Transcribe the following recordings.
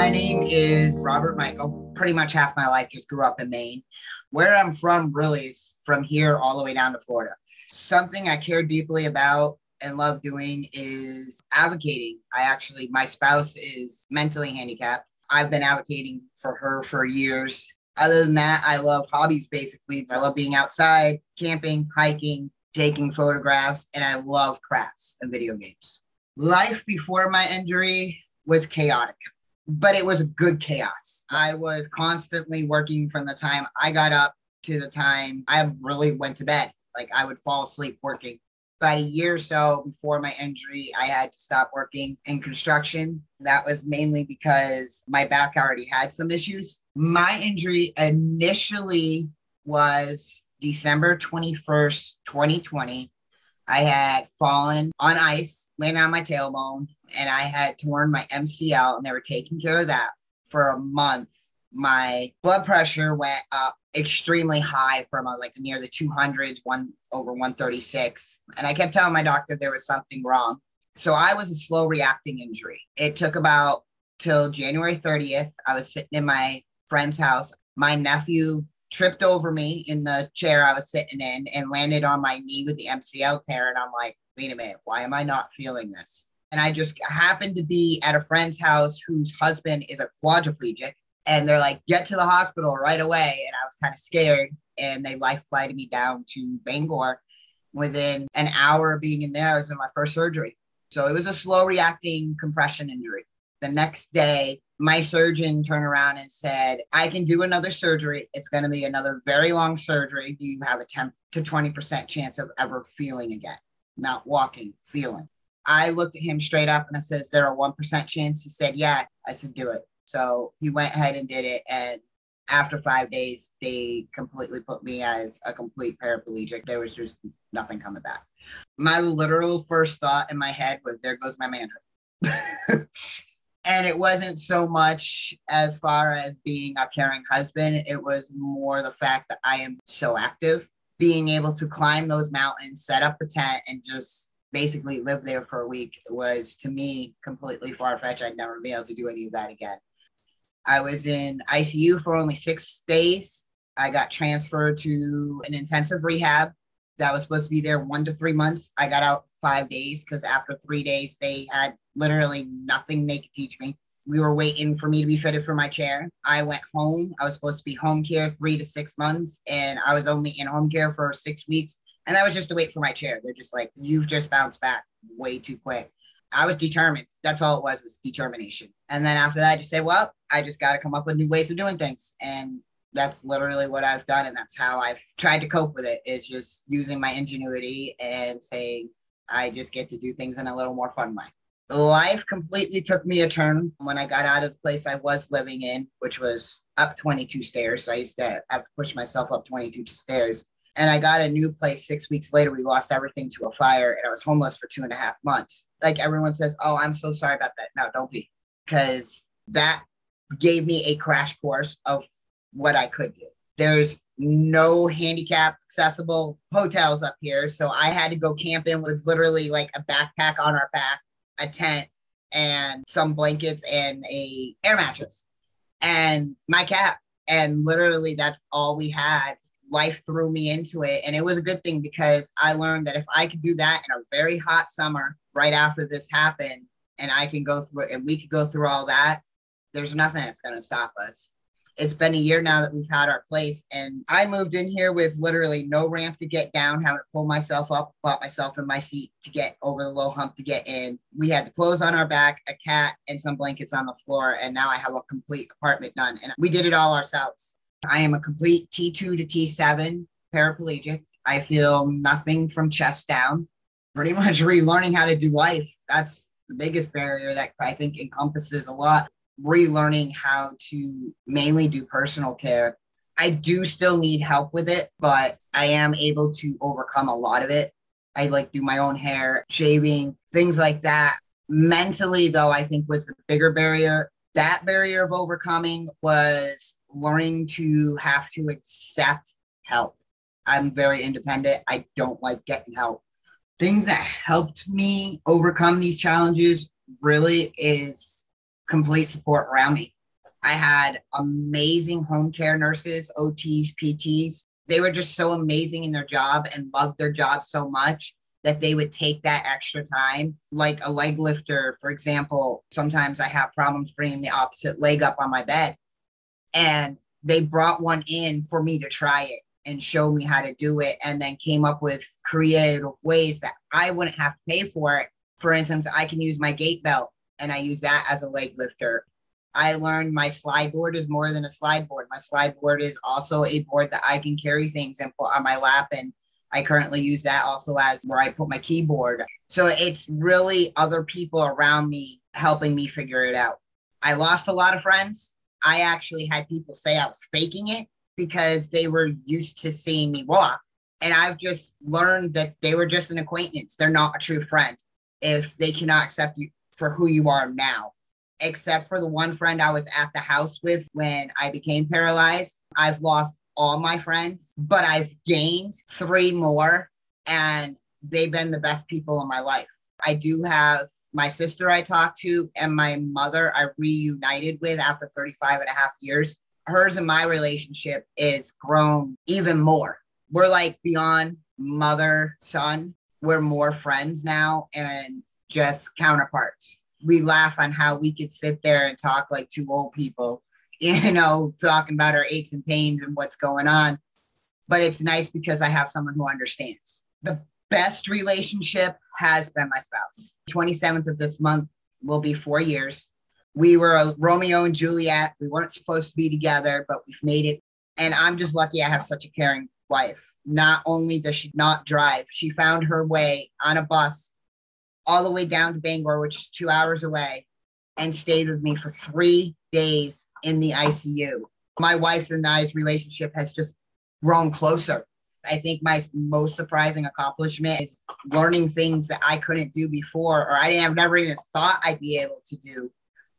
My name is Robert Michael. Pretty much half my life just grew up in Maine. Where I'm from really is from here all the way down to Florida. Something I care deeply about and love doing is advocating. My spouse is mentally handicapped. I've been advocating for her for years. Other than that, I love hobbies basically. I love being outside, camping, hiking, taking photographs, and I love crafts and video games. Life before my injury was chaotic, but it was a good chaos. I was constantly working from the time I got up to the time I really went to bed. Like I would fall asleep working. About a year or so before my injury, I had to stop working in construction. That was mainly because my back already had some issues. My injury initially was December 21st, 2020. I had fallen on ice, landed on my tailbone, and I had torn my MCL, and they were taking care of that for a month. My blood pressure went up extremely high from like near the 200s, 1/136. And I kept telling my doctor there was something wrong. So I was a slow reacting injury. It took about till January 30th. I was sitting in my friend's house. My nephew tripped over me in the chair I was sitting in and landed on my knee with the MCL tear. And I'm like, wait a minute, why am I not feeling this? And I just happened to be at a friend's house whose husband is a quadriplegic. And they're like, get to the hospital right away. And I was kind of scared. And they life flighted me down to Bangor. Within an hour of being in there, I was in my first surgery. So it was a slow reacting compression injury. The next day, my surgeon turned around and said, I can do another surgery. It's going to be another very long surgery. Do you have a 10 to 20% chance of ever feeling again? Not walking, feeling. I looked at him straight up and I said, is there a 1% chance? He said, yeah. I said, do it. So he went ahead and did it. And after 5 days, they completely put me as a complete paraplegic. There was just nothing coming back. My literal first thought in my head was, there goes my manhood. And it wasn't so much as far as being a caring husband. It was more the fact that I am so active. Being able to climb those mountains, set up a tent, and just basically live there for a week was, to me, completely far-fetched. I'd never be able to do any of that again. I was in ICU for only 6 days. I got transferred to an intensive rehab that was supposed to be there 1 to 3 months. I got out 5 days because after 3 days, they had literally nothing they could teach me. We were waiting for me to be fitted for my chair. I went home. I was supposed to be home care 3 to 6 months, and I was only in home care for 6 weeks. And that was just to wait for my chair. They're just like, you've just bounced back way too quick. I was determined. That's all it was determination. And then after that, I just said, well, I just got to come up with new ways of doing things. And that's literally what I've done. And that's how I've tried to cope with it, is just using my ingenuity and saying, I just get to do things in a little more fun way. Life completely took me a turn when I got out of the place I was living in, which was up 22 stairs. So I used to have to push myself up 22 stairs. And I got a new place 6 weeks later. We lost everything to a fire, and I was homeless for 2.5 months. Like everyone says, oh, I'm so sorry about that. No, don't be. Because that gave me a crash course of what I could do. There's no handicap accessible hotels up here. So I had to go camping with literally like a backpack on our back, a tent, and some blankets and a air mattress and my cat. And literally that's all we had. Life threw me into it. And it was a good thing, because I learned that if I could do that in a very hot summer right after this happened, and I can go through it, and we could go through all that, there's nothing that's going to stop us. It's been a year now that we've had our place, and I moved in here with literally no ramp to get down, having to pull myself up, pop myself in my seat to get over the low hump to get in. We had the clothes on our back, a cat, and some blankets on the floor, and now I have a complete apartment done, and we did it all ourselves. I am a complete T2 to T7 paraplegic. I feel nothing from chest down. Pretty much relearning how to do life. That's the biggest barrier that I think encompasses a lot. Relearning how to mainly do personal care. I do still need help with it, but I am able to overcome a lot of it. I like do my own hair, shaving, things like that. Mentally, though, I think was the bigger barrier. That barrier of overcoming was learning to have to accept help. I'm very independent. I don't like getting help. Things that helped me overcome these challenges really is complete support around me. I had amazing home care nurses, OTs, PTs. They were just so amazing in their job and loved their job so much that they would take that extra time. Like a leg lifter, for example, sometimes I have problems bringing the opposite leg up on my bed. And they brought one in for me to try it and show me how to do it, and then came up with creative ways that I wouldn't have to pay for it. For instance, I can use my gait belt and I use that as a leg lifter. I learned my slide board is more than a slide board. My slide board is also a board that I can carry things and put on my lap. And I currently use that also as where I put my keyboard. So it's really other people around me helping me figure it out. I lost a lot of friends. I actually had people say I was faking it because they were used to seeing me walk. And I've just learned that they were just an acquaintance. They're not a true friend if they cannot accept you for who you are now. Except for the one friend I was at the house with when I became paralyzed. I've lost all my friends, but I've gained 3 more, and they've been the best people in my life. I do have my sister I talked to, and my mother I reunited with after 35 and a half years. Hers and my relationship is grown even more. We're like beyond mother, son. We're more friends now and just counterparts. We laugh on how we could sit there and talk like 2 old people, talking about our aches and pains and what's going on. But it's nice because I have someone who understands. The best relationship has been my spouse. 27th of this month will be 4 years. We were a Romeo and Juliet. We weren't supposed to be together, but we've made it. And I'm just lucky I have such a caring wife. Not only does she not drive, she found her way on a bus all the way down to Bangor, which is 2 hours away, and stayed with me for 3 days in the ICU. My wife's and I's relationship has just grown closer. I think my most surprising accomplishment is learning things that I couldn't do before, or I've never even thought I'd be able to do.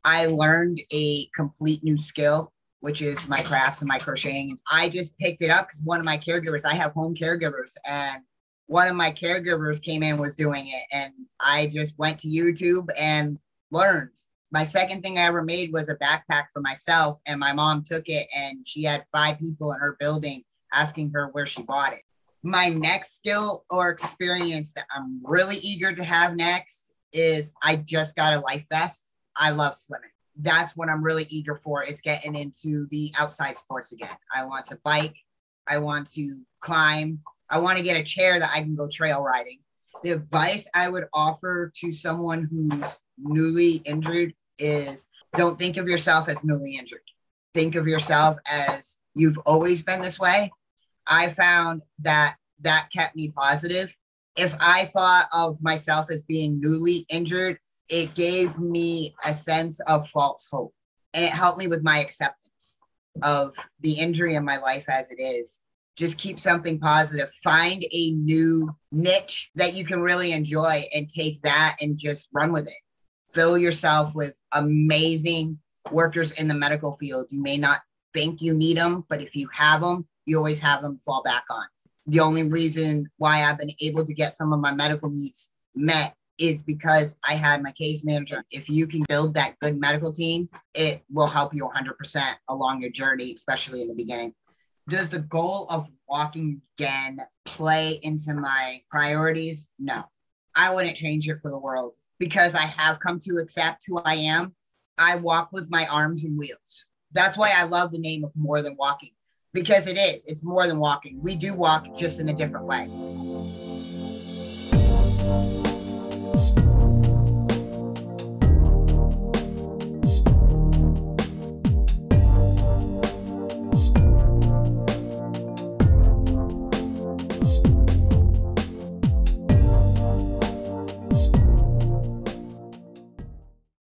I learned a complete new skill, which is my crafts and my crocheting. I just picked it up because one of my caregivers, I have home caregivers, and one of my caregivers came in, was doing it. And I just went to YouTube and learned. My second thing I ever made was a backpack for myself. And my mom took it, and she had 5 people in her building asking her where she bought it. My next skill or experience that I'm really eager to have next is I just got a life vest. I love swimming. That's what I'm really eager for, is getting into the outside sports again. I want to bike. I want to climb. I want to get a chair that I can go trail riding. The advice I would offer to someone who's newly injured is don't think of yourself as newly injured. Think of yourself as you've always been this way. I found that kept me positive. If I thought of myself as being newly injured, it gave me a sense of false hope. And it helped me with my acceptance of the injury in my life as it is. Just keep something positive. Find a new niche that you can really enjoy and take that and just run with it. Fill yourself with amazing workers in the medical field. You may not think you need them, but if you have them, you always have them to fall back on. The only reason why I've been able to get some of my medical needs met is because I had my case manager. If you can build that good medical team, it will help you 100% along your journey, especially in the beginning. Does the goal of walking again play into my priorities? No, I wouldn't change it for the world because I have come to accept who I am. I walk with my arms and wheels. That's why I love the name of More Than Walking, because it is. It's more than walking. We do walk just in a different way.